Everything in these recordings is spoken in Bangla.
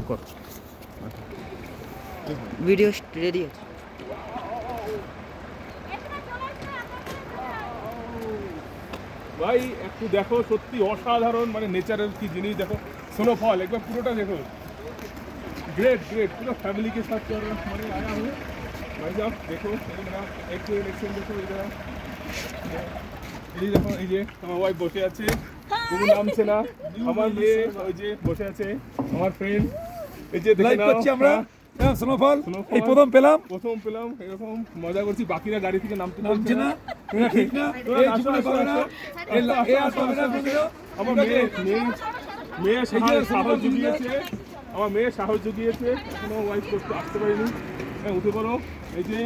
কর ভিডিও রেডি আছে। ভাই একটু দেখো, সত্যি অসাধারণ, মানে নেচারের কি জিনিস দেখো। স্নোফল একবার পুরোটা देखो, ग्रेट ग्रेट पूरा फैमिली के साथ कर मैंने आया हूँ भाई साहब। देखो मेरा एक देखो इधर, এই দেখো, এই যে আমার ওয়াইফ বসে আছে, কোনো নাম ছে না, আমার মেয়ে ওই যে বসে আছে, আমার ফ্রেন্ড, এই যে দেখে নাও আমরা স্নোফল এই প্রথম পেলাম এরকম মজা করছি। বাকিরা গাড়ি থেকে নামতে নামছে না, এটা ঠিক না, এই জীবনে পাবে না, এই আর পাবে না কোনোদিনও। আমার মেয়ে সাহস জুগিয়েছে, আমার মেয়ে সাহস জুগিয়েছে, এখনো ওয়াইফ করতে আসতে পারিনি। হ্যাঁ উঠে পড়ো, এই যে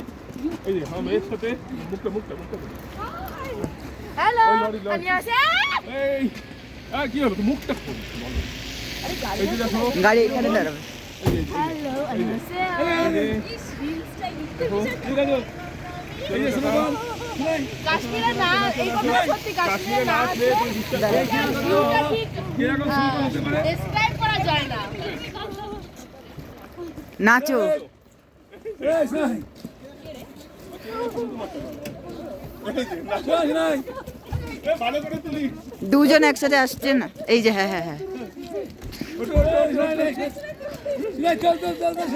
আমার মেয়ের সাথে মুখটা হ্যালো 안녕하세요 এই কি হলো তো মুখটা খোল, এই যে দেখো গাড়ি এখানে দাঁড়াবে। হ্যালো 안녕하세요 দেখো এই যে স্নোফল কাশ্মীরে না এই কথা সত্যি কাশ্মীরে না আসলে তুমি বিশ্বাস ভিউটা ঠিক কিরকম স্নোফল হতে পারে। ডেসক্রাইব করা যায় না নাচো। এই নাই নাই ভালো করে তুলি। দুজন একসাথে আসছে না, এই যে হ্যাঁ হ্যাঁ হ্যাঁ। চল চল চল চল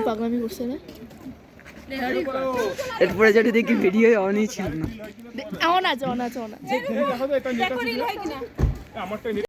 পাগলামি করছে না এরপরে যেটা দেখি ভিডিও অনই ছিল না। অন আছে আমারটা